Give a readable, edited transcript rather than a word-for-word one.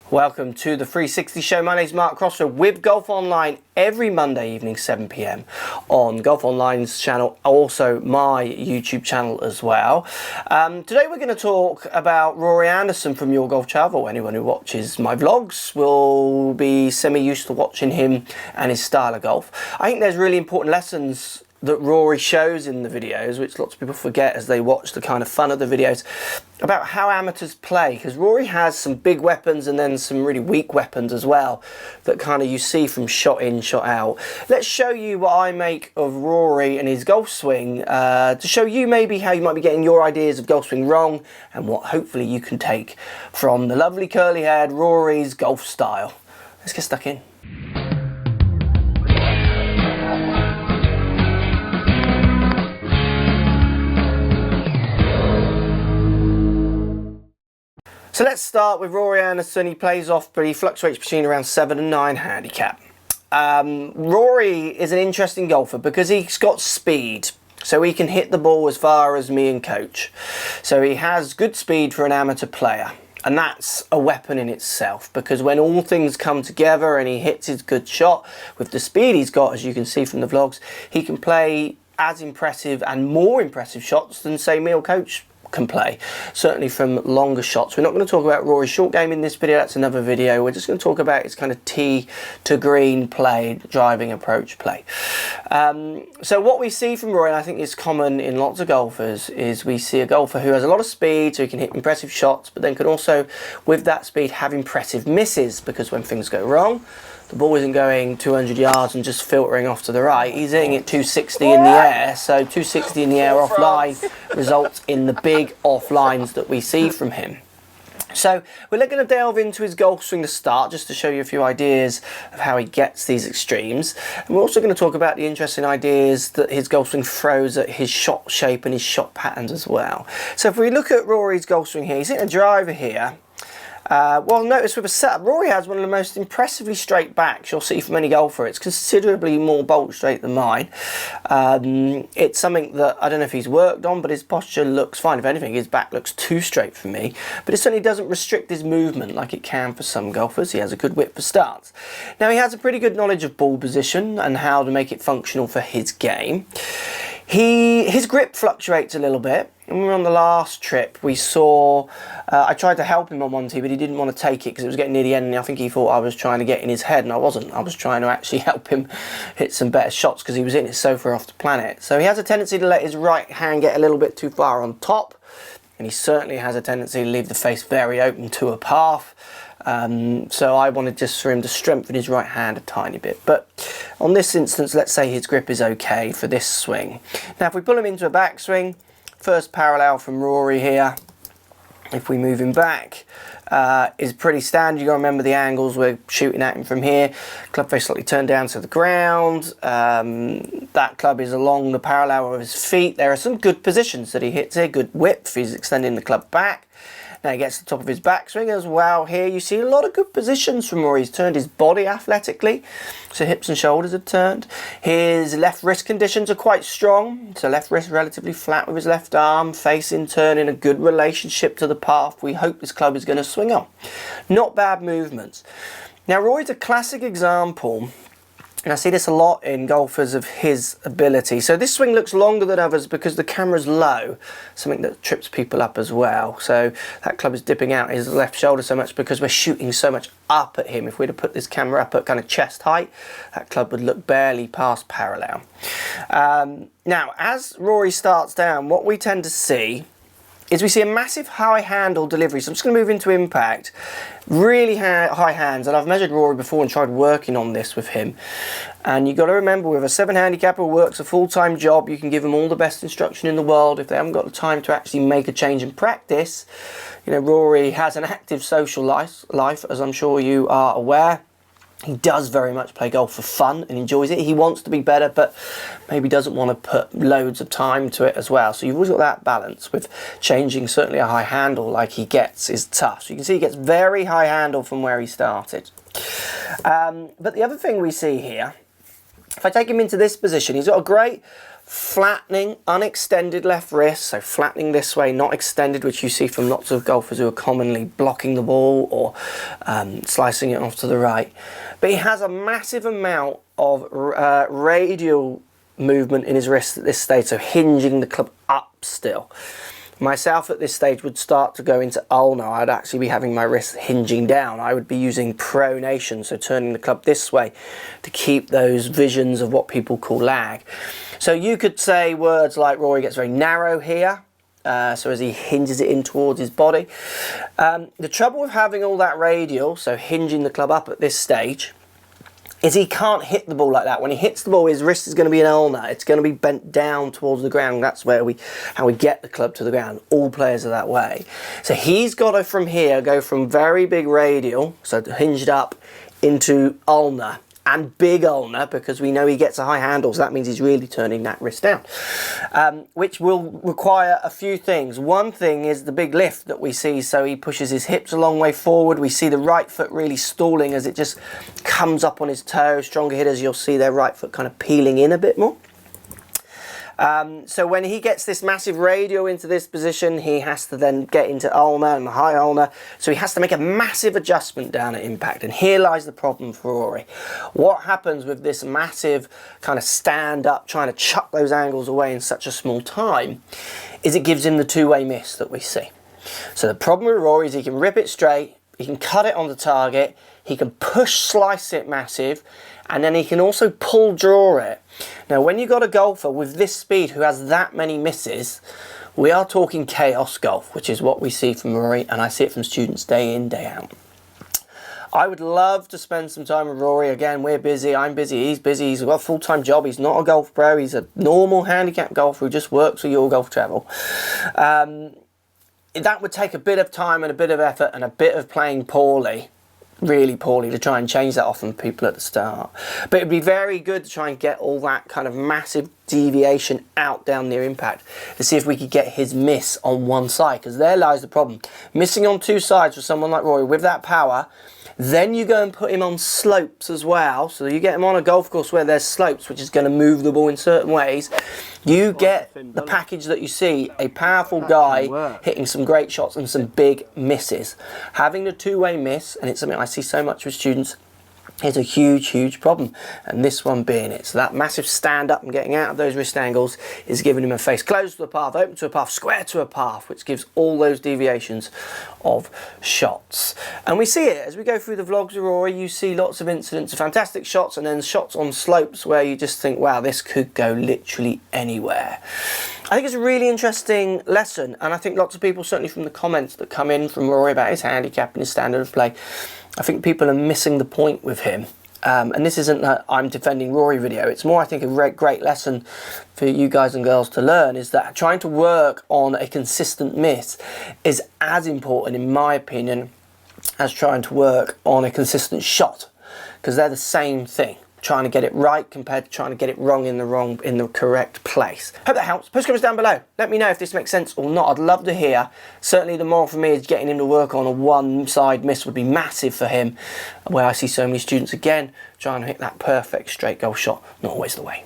Welcome to the 360 show. My name is Mark Crossfield with Golf Online every Monday evening 7 p.m. on Golf Online's channel, also my YouTube channel as well. Today we're going to talk about Rory Anderson from Your Golf Travel. Anyone who watches my vlogs will be semi-used to watching him and his style of golf. I think there's really important lessons that Rory shows in the videos, which lots of people forget as they watch the kind of fun of the videos, about how amateurs play, because Rory has some big weapons and then some really weak weapons as well that kind of you see from shot in, shot out. Let's show you what I make of Rory and his golf swing to show you maybe how you might be getting your ideas of golf swing wrong and what hopefully you can take from the lovely curly haired Rory's golf style. Let's get stuck in. So let's start with Rory Anderson. He plays off, but he fluctuates between around 7 and 9 handicap. Rory is an interesting golfer because he's got speed, so he can hit the ball as far as me and coach. So he has good speed for an amateur player, and that's a weapon in itself, because when all things come together and he hits his good shot with the speed he's got, as you can see from the vlogs, he can play as impressive and more impressive shots than, say, me or coach can play, certainly from longer shots. We're not going to talk about Rory's short game in this video, that's another video. We're just going to talk about his kind of tee to green play, driving approach play. So what we see from Rory, and I think is common in lots of golfers, is we see a golfer who has a lot of speed, so he can hit impressive shots, but then can also, with that speed, have impressive misses, because when things go wrong, the ball isn't going 200 yards and just filtering off to the right. He's hitting it 260 in the air. So 260 in the air offline results in the big offlines that we see from him. So we're going to delve into his golf swing to start, just to show you a few ideas of how he gets these extremes. And we're also going to talk about the interesting ideas that his golf swing throws at his shot shape and his shot patterns as well. So if we look at Rory's golf swing here, he's hitting a driver here. Well, notice with a setup, Rory has one of the most impressively straight backs you'll see from any golfer. It's considerably more bolt straight than mine. It's something that I don't know if he's worked on, but his posture looks fine. If anything, his back looks too straight for me. But it certainly doesn't restrict his movement like it can for some golfers. He has a good whip for starts. Now, he has a pretty good knowledge of ball position and how to make it functional for his game. His grip fluctuates a little bit. When we were on the last trip, we saw, I tried to help him on one tee, but he didn't want to take it because it was getting near the end, and I think he thought I was trying to get in his head, and I wasn't. I was trying to actually help him hit some better shots because he was hitting it so far off the planet. So he has a tendency to let his right hand get a little bit too far on top, and he certainly has a tendency to leave the face very open to a path. So I wanted just for him to strengthen his right hand a tiny bit. But on this instance, let's say his grip is okay for this swing. Now, if we pull him into a backswing, first parallel from Rory here, if we move him back, is pretty standard. You've got to remember the angles we're shooting at him from here. Club face slightly turned down to the ground. That club is along the parallel of his feet. There are some good positions that he hits here, good width. He's extending the club back. Now he gets to the top of his backswing as well. Here you see a lot of good positions from Rory. He's turned his body athletically, so hips and shoulders are turned. His left wrist conditions are quite strong, so left wrist relatively flat with his left arm, face in turn in a good relationship to the path we hope this club is going to swing on. Not bad movements. Now Rory's a classic example, and I see this a lot in golfers, of his ability. So this swing looks longer than others because the camera's low, something that trips people up as well. So that club is dipping out his left shoulder so much because we're shooting so much up at him. If we'd have put this camera up at kind of chest height, that club would look barely past parallel. Now, as Rory starts down, what we tend to see is we see a massive high handle delivery. So I'm just going to move into impact. Really high hands, and I've measured Rory before and tried working on this with him. And you've got to remember, with a 7 handicapper who works a full-time job, you can give them all the best instruction in the world. If they haven't got the time to actually make a change in practice, you know, Rory has an active social life, as I'm sure you are aware. He does very much play golf for fun and enjoys it. He wants to be better, but maybe doesn't want to put loads of time to it as well. So you've always got that balance with changing. Certainly a high handle like he gets is tough. So you can see he gets very high handle from where he started. But the other thing we see here, if I take him into this position, he's got a great flattening, unextended left wrist, so flattening this way, not extended, which you see from lots of golfers who are commonly blocking the ball or slicing it off to the right. But he has a massive amount of radial movement in his wrist at this stage, so hinging the club up still. Myself at this stage would start to go into ulnar. I'd actually be having my wrist hinging down. I would be using pronation, so turning the club this way to keep those visions of what people call lag. So you could say words like Rory gets very narrow here, so as he hinges it in towards his body. The trouble with having all that radial, so hinging the club up at this stage, is he can't hit the ball like that. When he hits the ball, his wrist is going to be an ulnar. It's going to be bent down towards the ground. That's where how we get the club to the ground. All players are that way. So he's got to, from here, go from very big radial, so hinged up, into ulnar. And big ulnar, because we know he gets a high handle, so that means he's really turning that wrist down, which will require a few things. One thing is the big lift that we see, so he pushes his hips a long way forward. We see the right foot really stalling as it just comes up on his toe. Stronger hitters, you'll see their right foot kind of peeling in a bit more. So when he gets this massive radial into this position, he has to then get into ulnar and high ulnar. So he has to make a massive adjustment down at impact. And here lies the problem for Rory. What happens with this massive kind of stand up, trying to chuck those angles away in such a small time, is it gives him the two-way miss that we see. So the problem with Rory is he can rip it straight, he can cut it on the target, he can push slice it massive, and then he can also pull draw it. Now when you've got a golfer with this speed who has that many misses, we are talking chaos golf, which is what we see from Rory, and I see it from students day in, day out. I would love to spend some time with Rory. Again, we're busy, I'm busy, he's got a full-time job, he's not a golf pro, he's a normal handicap golfer who just works for Your Golf Travel. That would take a bit of time and a bit of effort and a bit of playing poorly, really poorly, to try and change that off from people at the start. But it'd be very good to try and get all that kind of massive deviation out down near impact to see if we could get his miss on one side, because there lies the problem. Missing on two sides for someone like Rory with that power, then you go and put him on slopes as well, so you get him on a golf course where there's slopes, which is going to move the ball in certain ways. You get the package that you see, a powerful guy hitting some great shots and some big misses. Having the two-way miss, and it's something I see so much with students, is a huge, huge problem, and this one being it. So that massive stand up and getting out of those wrist angles is giving him a face closed to a path, open to a path, square to a path, which gives all those deviations of shots. And we see it as we go through the vlogs with Rory. You see lots of incidents of fantastic shots and then shots on slopes where you just think, wow, this could go literally anywhere. I think it's a really interesting lesson, and I think lots of people, certainly from the comments that come in from Rory about his handicap and his standard of play, I think people are missing the point with him. And this isn't a I'm defending Rory video. It's more, I think, a great lesson for you guys and girls to learn, is that trying to work on a consistent miss is as important, in my opinion, as trying to work on a consistent shot, because they're the same thing. Trying to get it right compared to trying to get it wrong in the correct place. Hope that helps. Post comments down below. Let me know if this makes sense or not. I'd love to hear. Certainly the moral for me is getting him to work on a one side miss would be massive for him, where I see so many students again trying to hit that perfect straight golf shot. Not always the way.